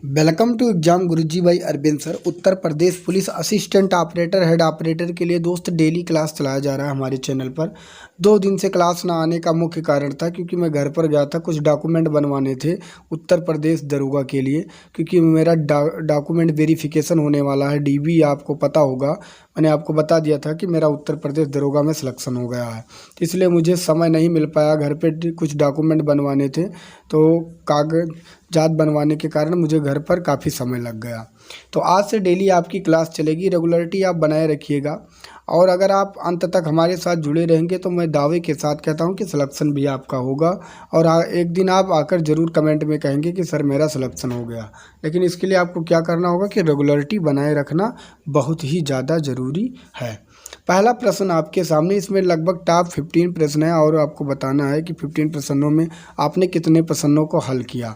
Welcome to exam Guruji भाई Arvind sir. Uttar Pradesh police assistant operator head operator के लिए दोस्त डेली क्लास चलाया जा रहा है हमारे चैनल पर। 2 दिन से क्लास ना आने का मुख्य कारण था क्योंकि मैं घर पर गया था, कुछ डॉक्यूमेंट बनवाने थे उत्तर प्रदेश दरोगा के लिए, क्योंकि मेरा डॉक्यूमेंट वेरिफिकेशन होने वाला है। डीबी आपको पता होगा, मैंने आपको बता दिया था कि मेरा उत्तर प्रदेश दरोगा में सिलेक्शन हो गया है, इसलिए मुझे समय नहीं मिल पाया। घर पे कुछ डॉक्यूमेंट बनवाने थे तो कागजात बनवाने के कारण मुझे घर पर काफ़ी समय लग गया। तो आज से डेली आपकी क्लास चलेगी, रेगुलरिटी आप बनाए रखिएगा। और अगर आप अंत तक हमारे साथ जुड़े रहेंगे तो मैं दावे के साथ कहता हूं कि सिलेक्शन भी आपका होगा। और एक दिन आप आकर ज़रूर कमेंट में कहेंगे कि सर मेरा सिलेक्शन हो गया। लेकिन इसके लिए आपको क्या करना होगा कि रेगुलरिटी बनाए रखना बहुत ही ज़्यादा ज़रूरी है। पहला प्रश्न आपके सामने, इसमें लगभग टॉप 15 प्रश्न है और आपको बताना है कि 15 प्रश्नों में आपने कितने प्रश्नों को हल किया।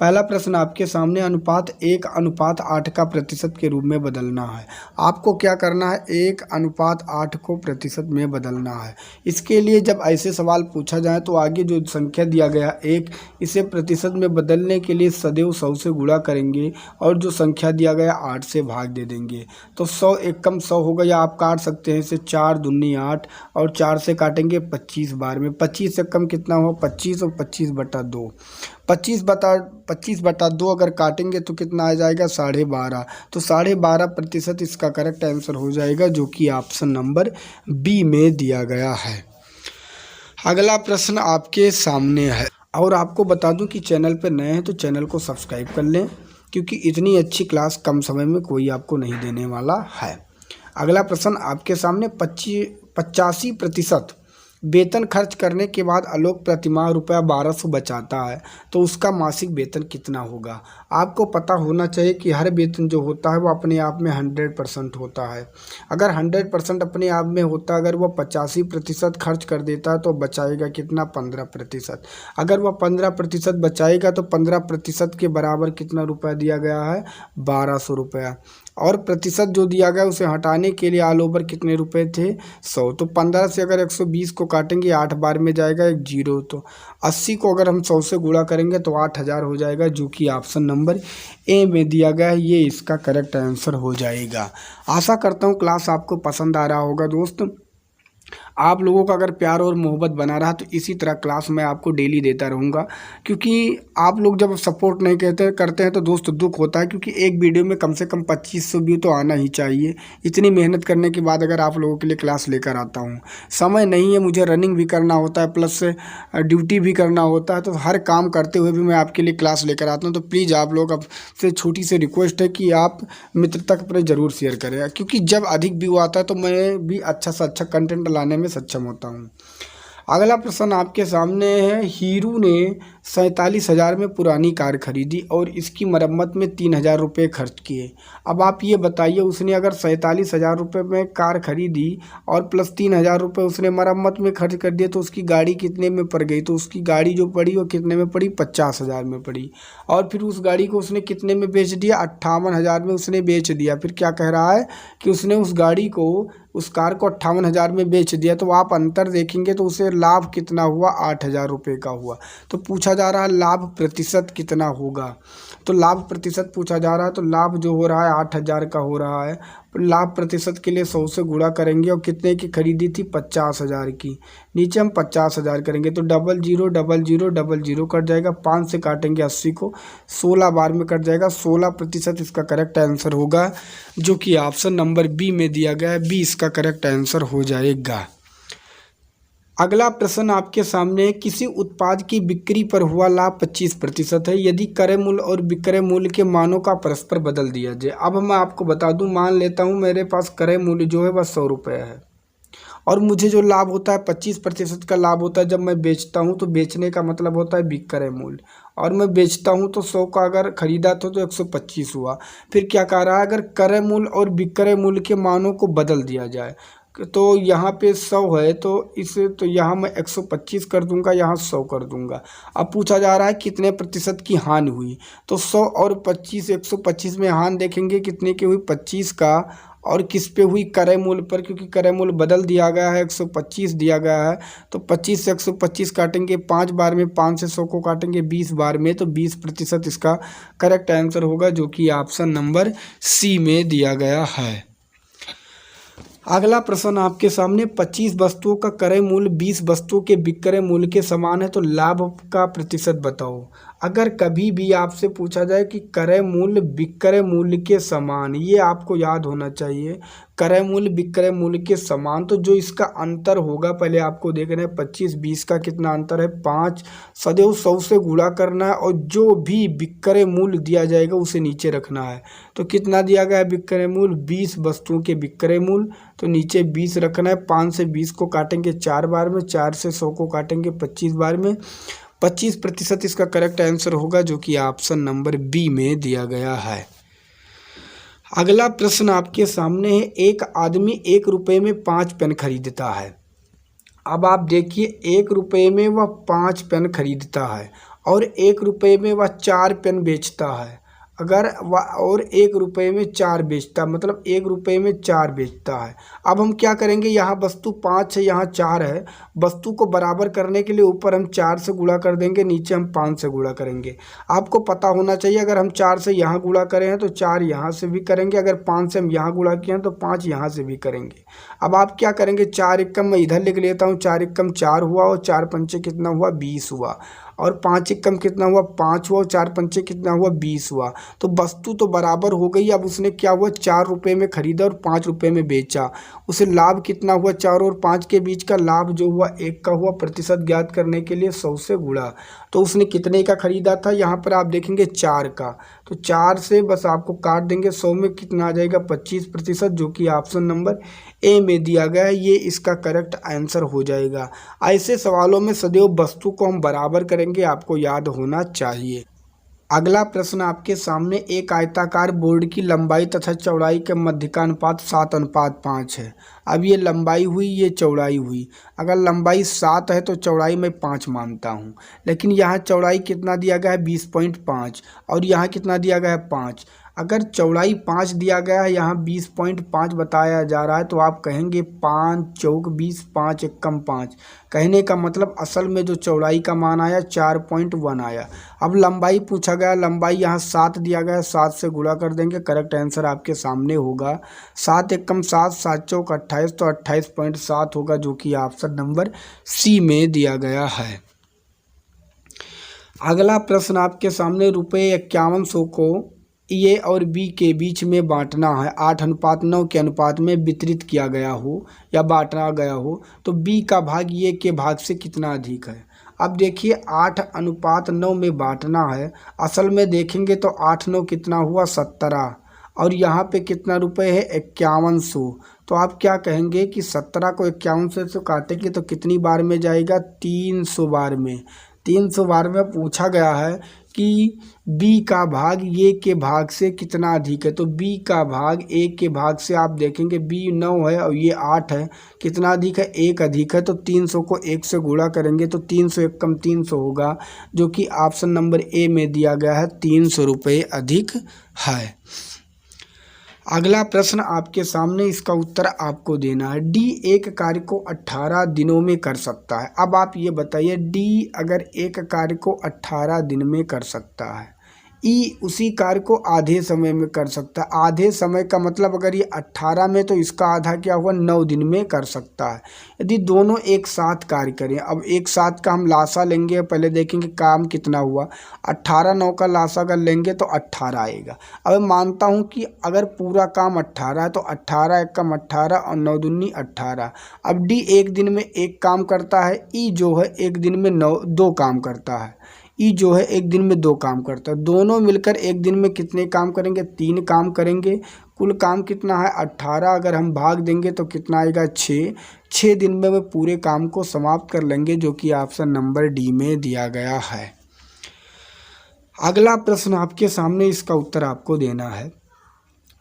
पहला प्रश्न आपके सामने, अनुपात 1:8 का प्रतिशत के रूप में बदलना है। आपको क्या करना है, 1:8 को प्रतिशत में बदलना है। इसके लिए जब ऐसे सवाल पूछा जाए तो आगे जो संख्या दिया गया 1, इसे प्रतिशत में बदलने के लिए सदैव 100 से गुणा करेंगे और जो संख्या दिया गया 8 से भाग दे देंगे। तो 100 एक कम 100 होगा, या आप काट सकते हैं इसे 4 दूनी 8 और 4 से काटेंगे 25 बार में। 25 से कम कितना हो, 25 और 25/2। 25/2 अगर काटेंगे तो कितना आ जाएगा, 12.5। तो 12.5% इसका करेक्ट आंसर हो जाएगा, जो कि ऑप्शन नंबर बी में दिया गया है। अगला प्रश्न आपके सामने है, और आपको बता दूं कि चैनल पर नए हैं तो चैनल को सब्सक्राइब कर लें, क्योंकि इतनी अच्छी क्लास कम समय में कोई आपको नहीं देने वाला है। अगला प्रश्न आपके सामने, 85% वेतन खर्च करने के बाद आलोक प्रतिमाह रुपया 1200 बचाता है, तो उसका मासिक वेतन कितना होगा। आपको पता होना चाहिए कि हर वेतन जो होता है वो अपने आप में 100% होता है। अगर 100% अपने आप में होता, अगर वह 85% खर्च कर देता है तो बचाएगा कितना, 15%। अगर वह 15% बचाएगा तो 15% के बराबर कितना रुपया दिया गया है, 1200 रुपया। और प्रतिशत जो दिया गया उसे हटाने के लिए ऑल ओवर कितने रुपए थे, 100। तो 15 से अगर 120 को काटेंगे 8 बार में जाएगा एक 0। तो 80 को अगर हम 100 से गुणा करेंगे तो 8000 हो जाएगा, जो कि ऑप्शन नंबर ए में दिया गया है। ये इसका करेक्ट आंसर हो जाएगा। आशा करता हूँ क्लास आपको पसंद आ रहा होगा दोस्त। आप लोगों का अगर प्यार और मोहब्बत बना रहा तो इसी तरह क्लास मैं आपको डेली देता रहूँगा, क्योंकि आप लोग जब सपोर्ट नहीं करते हैं तो दोस्त दुख होता है, क्योंकि एक वीडियो में कम से कम 2500 व्यू तो आना ही चाहिए। इतनी मेहनत करने के बाद अगर आप लोगों के लिए क्लास लेकर आता हूँ, समय नहीं है, मुझे रनिंग भी करना होता है, प्लस ड्यूटी भी करना होता है, तो हर काम करते हुए भी मैं आपके लिए क्लास लेकर आता हूँ। तो प्लीज़ आप लोग अब से छोटी सी रिक्वेस्ट है कि आप मित्रता पर ज़रूर शेयर करें, क्योंकि जब अधिक व्यू आता है तो मैं भी अच्छा से अच्छा कंटेंट लाने में सक्षम होता हूँ। अगला प्रश्न आपके सामने है, हीरू ने 47,000 में पुरानी कार खरीदी और इसकी मरम्मत में 3,000 रुपये खर्च किए। अब आप ये बताइए, उसने अगर 47,000 रुपये में कार खरीदी और प्लस 3,000 रुपये उसने मरम्मत में खर्च कर दिए, तो उसकी गाड़ी कितने में पड़ गई। तो उसकी गाड़ी जो पड़ी वो कितने में पड़ी, 50,000 में पड़ी। और फिर उस गाड़ी को उसने कितने में बेच दिया, 58,000 में उसने बेच दिया। फिर क्या कह रहा है कि उसने उस गाड़ी को, उस कार को 58,000 में बेच दिया। तो आप अंतर देखेंगे तो उसे लाभ कितना हुआ, 8,000 रुपये का हुआ। तो पूछा जा रहा है लाभ प्रतिशत कितना होगा, तो लाभ प्रतिशत पूछा जा रहा है, तो लाभ जो हो रहा है 8,000 का हो रहा है। लाभ प्रतिशत के लिए 100 से गुणा करेंगे और कितने की खरीदी थी, 50,000 की। नीचे हम 50,000 करेंगे तो 000000 कट जाएगा। 5 से काटेंगे 80 को, 16 बार में कट जाएगा। 16% इसका करेक्ट आंसर होगा, जो कि ऑप्शन नंबर बी में दिया गया है। बी इसका करेक्ट आंसर हो जाएगा। अगला प्रश्न आपके सामने, किसी उत्पाद की बिक्री पर हुआ लाभ 25% है यदि क्रय मूल्य और विक्रय मूल्य के मानों का परस्पर बदल दिया जाए। अब मैं आपको बता दूं, मान लेता हूं मेरे पास क्रय मूल्य जो है वह 100 रुपये है और मुझे जो लाभ होता है 25% का लाभ होता है जब मैं बेचता हूं। तो बेचने का मतलब होता है विक्रय मूल्य, और मैं बेचता हूं तो 100 का अगर खरीदा तो 125 हुआ। फिर क्या कह रहा है, अगर क्रय मूल्य और विक्रय मूल्य के मानों को बदल दिया जाए, तो यहाँ पे 100 है तो इसे, तो यहाँ मैं 125 कर दूंगा, यहाँ 100 कर दूंगा। अब पूछा जा रहा है कितने प्रतिशत की हानि हुई, तो 100 और 25, 125 में हानि देखेंगे कितने की हुई, 25 का, और किस पे हुई, क्रय मूल्य पर, क्योंकि क्रय मूल्य बदल दिया गया है, 125 दिया गया है। तो 25 से 125 काटेंगे 5 बार में, 5 से 100 को काटेंगे 20 बार में, तो 20% इसका करेक्ट आंसर होगा, जो कि ऑप्शन नंबर सी में दिया गया है। अगला प्रश्न आपके सामने, 25 वस्तुओं का क्रय मूल्य 20 वस्तुओं के विक्रय मूल्य के समान है, तो लाभ का प्रतिशत बताओ। अगर कभी भी आपसे पूछा जाए कि क्रय मूल्य विक्रय मूल्य के समान, ये आपको याद होना चाहिए, क्रय मूल्य विक्रय मूल्य के समान, तो जो इसका अंतर होगा पहले आपको देखना है। 25-20 का कितना अंतर है, 5, सदैव 100 से गुणा करना है, और जो भी विक्रय मूल्य दिया जाएगा उसे नीचे रखना है। तो कितना दिया गया है विक्रय मूल्य, 20 वस्तुओं के विक्रय मूल्य, तो नीचे 20 रखना है। 5 से 20 को काटेंगे 4 बार में, 4 से 100 को काटेंगे 25 बार में, 25% इसका करेक्ट आंसर होगा, जो कि ऑप्शन नंबर बी में दिया गया है। अगला प्रश्न आपके सामने है, एक आदमी 1 रुपये में 5 पेन खरीदता है। अब आप देखिए, 1 रुपये में वह 5 पेन खरीदता है और 1 रुपये में वह 4 पेन बेचता है। अगर वह और 1 रुपये में 4 बेचता, मतलब 1 रुपये में 4 बेचता है। अब हम क्या करेंगे, यहाँ वस्तु 5 है, यहाँ 4 है, वस्तु को बराबर करने के लिए ऊपर हम 4 से गुणा कर देंगे, नीचे हम 5 से गुणा करेंगे। आपको पता होना चाहिए, अगर हम 4 से यहाँ गुणा करें हैं तो 4 यहाँ से भी करेंगे, अगर 5 से हम यहाँ गुणा किए हैं तो 5 यहाँ से भी करेंगे। अब आप क्या करेंगे, 4 एकम मैं इधर लिख लेता हूँ, 4 एकम 4 हुआ, और 4 पंचे कितना हुआ, 20 हुआ, और 5 एकम कितना हुआ, 5 हुआ, और 4 पंचे कितना हुआ, 20 हुआ। तो वस्तु तो बराबर हो गई। अब उसने क्या हुआ, 4 रुपये में खरीदा और 5 रुपये में बेचा, उसे लाभ कितना हुआ, 4 और 5 के बीच का लाभ जो हुआ 1 का हुआ। प्रतिशत ज्ञात करने के लिए 100 से गुणा, तो उसने कितने का खरीदा था, यहाँ पर आप देखेंगे 4 का, तो 4 से बस आपको काट देंगे, 100 में कितना आ जाएगा, 25%, जो कि ऑप्शन नंबर ए में दिया गया है, ये इसका करेक्ट आंसर हो जाएगा। ऐसे सवालों में सदैव वस्तु को हम बराबर करेंगे, आपको याद होना चाहिए। अगला प्रश्न आपके सामने, एक आयताकार बोर्ड की लंबाई तथा चौड़ाई के मध्य का अनुपात 7:5 है। अब ये लंबाई हुई, ये चौड़ाई हुई। अगर लंबाई 7 है तो चौड़ाई मैं 5 मानता हूँ, लेकिन यहाँ चौड़ाई कितना दिया गया है, 20.5, और यहाँ कितना दिया गया है, 5। अगर चौड़ाई 5 दिया गया है, यहाँ 20.5 बताया जा रहा है, तो आप कहेंगे 5 चौक 20, 5 एकम 5। कहने का मतलब असल में जो चौड़ाई का मान आया 4.1 आया। अब लंबाई पूछा गया, लंबाई यहाँ 7 दिया गया है, 7 से गुणा कर देंगे, करेक्ट आंसर आपके सामने होगा। 7 एकम 7, 7 चौक 28, तो 28.7 होगा, जो कि ऑप्शन नंबर सी में दिया गया है। अगला प्रश्न आपके सामने, ₹5100 को ए और बी के बीच में बांटना है, 8:9 के अनुपात में वितरित किया गया हो या बांटा गया हो, तो बी का भाग ए के भाग से कितना अधिक है। अब देखिए, 8:9 में बांटना है, असल में देखेंगे तो 8×9 कितना हुआ, 17, और यहाँ पे कितना रुपए है, 5100। तो आप क्या कहेंगे कि 17 को 5100 से काटेंगे तो कितनी बार में जाएगा, 300 बार में। 300 बार में पूछा गया है कि बी का भाग ए के भाग से कितना अधिक है, तो बी का भाग ए के भाग से आप देखेंगे, बी 9 है और ये 8 है, कितना अधिक है, 1 अधिक है, तो 300 को 1 से गुणा करेंगे तो 300 एकम 300 होगा, जो कि ऑप्शन नंबर ए में दिया गया है, 300 रुपये अधिक है। अगला प्रश्न आपके सामने, इसका उत्तर आपको देना है। डी एक कार्य को 18 दिनों में कर सकता है। अब आप ये बताइए, डी अगर एक कार्य को 18 दिन में कर सकता है, ई उसी कार्य को आधे समय में कर सकता है। आधे समय का मतलब अगर ये 18 में, तो इसका आधा क्या हुआ, 9 दिन में कर सकता है। यदि दोनों एक साथ कार्य करें, अब एक साथ का हम लासा लेंगे, पहले देखेंगे काम कितना हुआ, 18×9 का लासा अगर लेंगे तो 18 आएगा। अब मानता हूँ कि अगर पूरा काम 18 है तो 18 एकम 18 और 9 दूनी 18। अब डी एक दिन में एक काम करता है, ई जो है एक दिन में 2 काम करता है, ई जो है एक दिन में 2 काम करता है। दोनों मिलकर एक दिन में कितने काम करेंगे, 3 काम करेंगे। कुल काम कितना है, 18, अगर हम भाग देंगे तो कितना आएगा, 6। 6 दिन में वे पूरे काम को समाप्त कर लेंगे, जो कि ऑप्शन नंबर डी में दिया गया है। अगला प्रश्न आपके सामने, इसका उत्तर आपको देना है।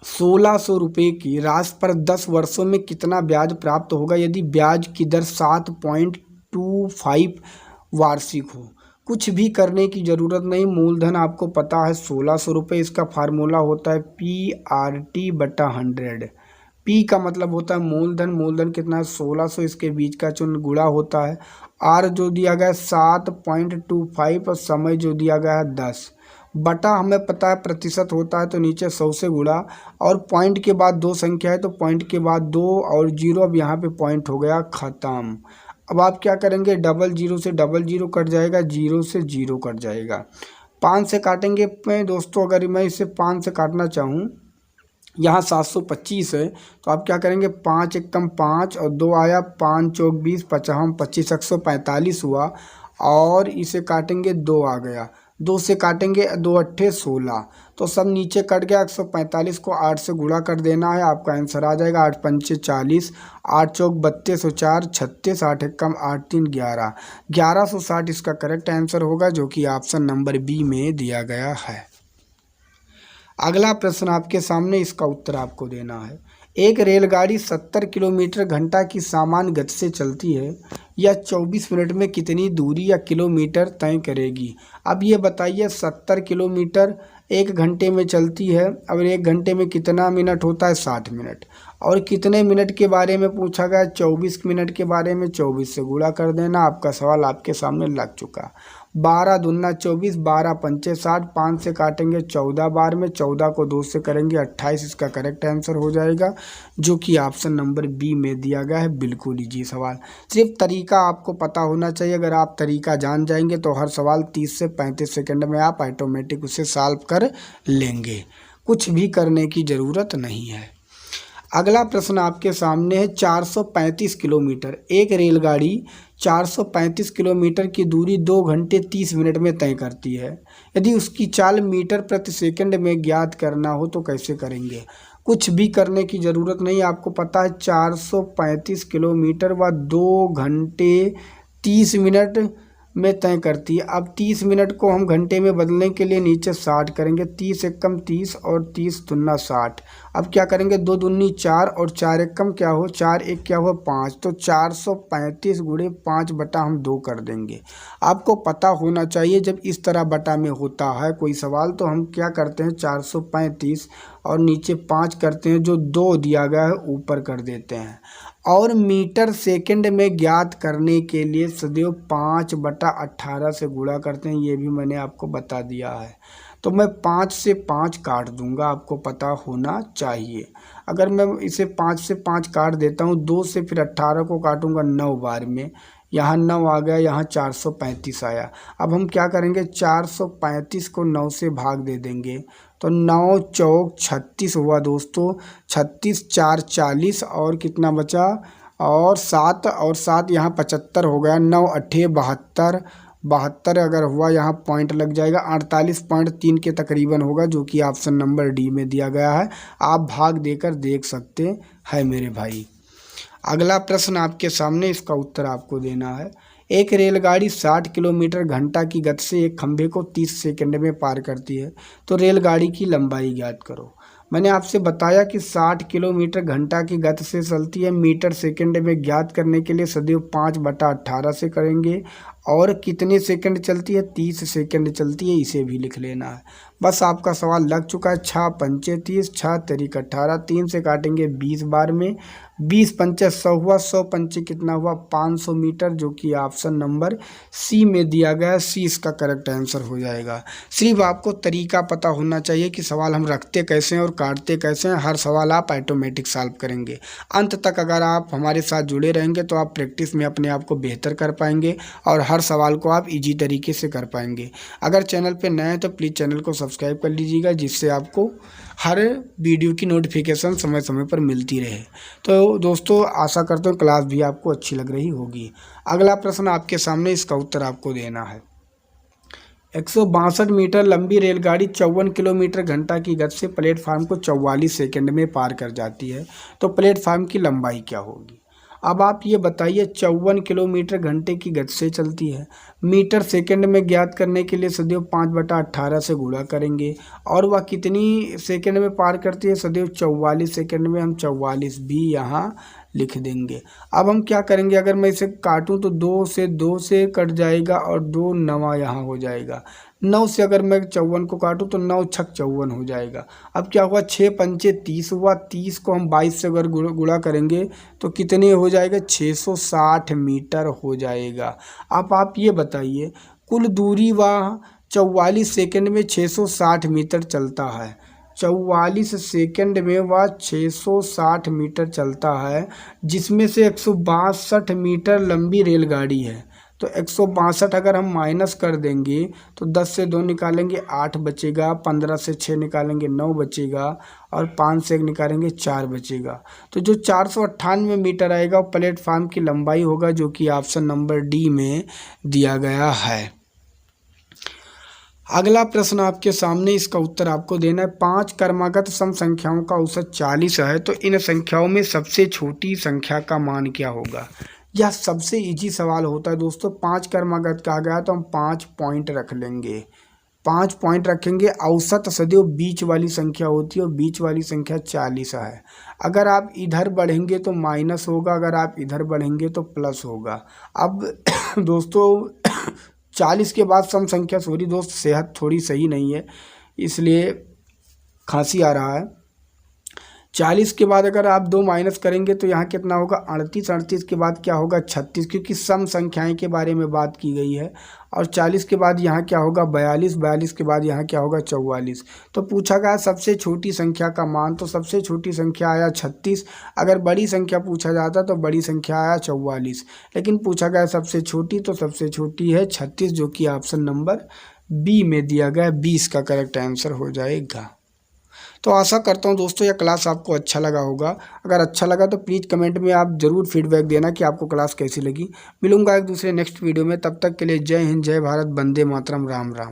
1600 रुपये की राशि पर 10 वर्षों में कितना ब्याज प्राप्त होगा यदि ब्याज की दर 7.25 वार्षिक हो। कुछ भी करने की ज़रूरत नहीं, मूलधन आपको पता है 1600 रुपये, इसका फार्मूला होता है PRT/100। पी का मतलब होता है मूलधन, मूलधन कितना है 1600, इसके बीच का चिन्ह गुणा होता है। आर जो दिया गया है 7.25 और समय जो दिया गया है 10 बटा हमें पता है प्रतिशत होता है तो नीचे 100 से गुणा, और पॉइंट के बाद दो संख्या है तो पॉइंट के बाद 2 और 0, अब यहाँ पे पॉइंट हो गया ख़त्म। अब आप क्या करेंगे, डबल जीरो से डबल जीरो कट जाएगा, जीरो से जीरो कट जाएगा। 5 से काटेंगे मैं दोस्तों, अगर मैं इसे 5 से काटना चाहूँ, यहाँ 725 है तो आप क्या करेंगे, 5 एकम 5 और 2 आया, 5 चौक 20, 50 25, 145 हुआ, और इसे काटेंगे 2 आ गया, 2 से काटेंगे 2 अट्ठे 16, तो सब नीचे कट गया। 145 को 8 से गुणा कर देना है, आपका आंसर आ जाएगा 8 पंचे 40, 8 चौक 32 और 4 36, 8 एकम 8 3 11, 1160 इसका करेक्ट आंसर होगा, जो कि ऑप्शन नंबर बी में दिया गया है। अगला प्रश्न आपके सामने, इसका उत्तर आपको देना है। एक रेलगाड़ी 70 किलोमीटर घंटा की सामान्य गति से चलती है, यह 24 मिनट में कितनी दूरी या किलोमीटर तय करेगी। अब ये बताइए 70 किलोमीटर 1 घंटे में चलती है, अब 1 घंटे में कितना मिनट होता है 60 मिनट, और कितने मिनट के बारे में पूछा गया 24 मिनट के बारे में, 24 से गुणा कर देना, आपका सवाल आपके सामने लग चुका। 12 दूना 24, 12 पंचे 60, 5 से काटेंगे 14 बार में, 14 को 2 से करेंगे 28, इसका करेक्ट आंसर हो जाएगा, जो कि ऑप्शन नंबर बी में दिया गया है। बिल्कुल इजी सवाल, सिर्फ तरीका आपको पता होना चाहिए। अगर आप तरीका जान जाएंगे तो हर सवाल 30 से 35 सेकंड में आप ऑटोमेटिक उसे सॉल्व कर लेंगे, कुछ भी करने की ज़रूरत नहीं है। अगला प्रश्न आपके सामने है, 435 किलोमीटर, एक रेलगाड़ी 435 किलोमीटर की दूरी 2 घंटे 30 मिनट में तय करती है, यदि उसकी चाल मीटर प्रति सेकंड में ज्ञात करना हो तो कैसे करेंगे। कुछ भी करने की ज़रूरत नहीं, आपको पता है 435 किलोमीटर व 2 घंटे 30 मिनट में तय करती है। अब 30 मिनट को हम घंटे में बदलने के लिए नीचे 60 करेंगे, 30 एकम 30 और 30 दूना 60। अब क्या करेंगे, 2 दूनी 4 और 4 एकम क्या हो, 4 एक क्या हुआ 5, तो 435 गुणे 5 बटा हम 2 कर देंगे। आपको पता होना चाहिए जब इस तरह बटा में होता है कोई सवाल तो हम क्या करते हैं 435 और नीचे 5 करते हैं, जो 2 दिया गया है ऊपर कर देते हैं, और मीटर सेकंड में ज्ञात करने के लिए सदैव 5/18 से गुणा करते हैं, ये भी मैंने आपको बता दिया है। तो मैं 5 से 5 काट दूंगा, आपको पता होना चाहिए। अगर मैं इसे 5 से 5 काट देता हूँ, 2 से फिर 18 को काटूंगा 9 बार में, यहाँ 9 आ गया, यहाँ 435 आया। अब हम क्या करेंगे, 435 को 9 से भाग दे देंगे, तो 9 चौक 36 हुआ दोस्तों, 36 4 40 और कितना बचा, और 7 और 7 यहाँ 75 हो गया, 9 अट्ठे 72, 72 अगर हुआ यहाँ पॉइंट लग जाएगा, 48.3 के तकरीबन होगा, जो कि ऑप्शन नंबर डी में दिया गया है। आप भाग देकर देख सकते हैं मेरे भाई। अगला प्रश्न आपके सामने, इसका उत्तर आपको देना है। एक रेलगाड़ी 60 किलोमीटर घंटा की गति से एक खंभे को 30 सेकंड में पार करती है, तो रेलगाड़ी की लंबाई ज्ञात करो। मैंने आपसे बताया कि 60 किलोमीटर घंटा की गति से चलती है, मीटर सेकंड में ज्ञात करने के लिए सदैव 5/18 से करेंगे, और कितने सेकंड चलती है 30 सेकंड चलती है, इसे भी लिख लेना है। बस आपका सवाल लग चुका है। 6 पंचे 30, 6 तरीक 18, 3 से काटेंगे 20 बार में, 20 पंचे 100 हुआ, 100 पंचे कितना हुआ 500 मीटर, जो कि ऑप्शन नंबर सी में दिया गया है। सी इसका करेक्ट आंसर हो जाएगा। सिर्फ आपको तरीका पता होना चाहिए कि सवाल हम रखते कैसे हैं और काटते कैसे हैं, हर सवाल आप ऑटोमेटिक सॉल्व करेंगे। अंत तक अगर आप हमारे साथ जुड़े रहेंगे तो आप प्रैक्टिस में अपने आप को बेहतर कर पाएंगे और हर सवाल को आप इजी तरीके से कर पाएंगे। अगर चैनल पे नए हैं तो प्लीज़ चैनल को सब्सक्राइब कर लीजिएगा, जिससे आपको हर वीडियो की नोटिफिकेशन समय समय पर मिलती रहे। तो दोस्तों आशा करता हूँ क्लास भी आपको अच्छी लग रही होगी। अगला प्रश्न आपके सामने, इसका उत्तर आपको देना है। 162 मीटर लंबी रेलगाड़ी 54 किलोमीटर घंटा की गति से प्लेटफार्म को 44 सेकंड में पार कर जाती है, तो प्लेटफार्म की लंबाई क्या होगी। अब आप ये बताइए, 54 किलोमीटर घंटे की गति से चलती है, मीटर सेकंड में ज्ञात करने के लिए सदैव 5/18 से गुणा करेंगे, और वह कितनी सेकंड में पार करती है, सदैव 44 सेकंड में, हम 44 भी यहाँ लिख देंगे। अब हम क्या करेंगे, अगर मैं इसे काटूं तो 2 से कट जाएगा और 2 नवा यहाँ हो जाएगा, 9 से अगर मैं 54 को काटूँ तो 9 छक 54 हो जाएगा। अब क्या हुआ, 6 पंचे 30 हुआ, 30 को हम 22 से अगर गुणा करेंगे तो कितने हो जाएगा, 660 मीटर हो जाएगा। अब आप ये बताइए, कुल दूरी वह 44 सेकंड में 660 मीटर चलता है। 44 सेकंड में वह 660 मीटर चलता है, जिसमें से 162 मीटर लंबी रेलगाड़ी है। तो 162 अगर हम माइनस कर देंगे तो 10 से 2 निकालेंगे 8 बचेगा, 15 से 6 निकालेंगे 9 बचेगा, और 5 से 1 निकालेंगे 4 बचेगा। तो जो 498 मीटर आएगा वो प्लेटफार्म की लंबाई होगा, जो कि ऑप्शन नंबर डी में दिया गया है। अगला प्रश्न आपके सामने, इसका उत्तर आपको देना है। 5 क्रमागत सम संख्याओं का औसत 40 है, तो इन संख्याओं में सबसे छोटी संख्या का मान क्या होगा। यह सबसे इजी सवाल होता है दोस्तों। 5 क्रमागत कहा गया तो हम 5 पॉइंट रख लेंगे, 5 पॉइंट रखेंगे। औसत सदैव बीच वाली संख्या होती है और बीच वाली संख्या 40 है। अगर आप इधर बढ़ेंगे तो माइनस होगा, अगर आप इधर बढ़ेंगे तो प्लस होगा। अब दोस्तों 40 के बाद सम संख्या, सॉरी दोस्त, सेहत थोड़ी सही नहीं है इसलिए खांसी आ रहा है। 40 के बाद अगर आप 2 माइनस करेंगे तो यहाँ कितना होगा, 38, 38 के बाद क्या होगा, 36, क्योंकि सम संख्याएं के बारे में बात की गई है। और 40 के बाद यहाँ क्या होगा, 42, 42 के बाद यहाँ क्या होगा, 44। तो पूछा गया सबसे छोटी संख्या का मान, तो सबसे छोटी संख्या आया 36। अगर बड़ी संख्या पूछा जाता तो बड़ी संख्या आया 44, लेकिन पूछा गया सबसे छोटी, तो सबसे छोटी है 36, जो कि ऑप्शन नंबर बी में दिया गया। 20 का करेक्ट आंसर हो जाएगा। तो आशा करता हूँ दोस्तों यह क्लास आपको अच्छा लगा होगा। अगर अच्छा लगा तो प्लीज़ कमेंट में आप ज़रूर फीडबैक देना कि आपको क्लास कैसी लगी। मिलूंगा एक दूसरे नेक्स्ट वीडियो में, तब तक के लिए जय हिंद, जय भारत, वंदे मातरम, राम राम।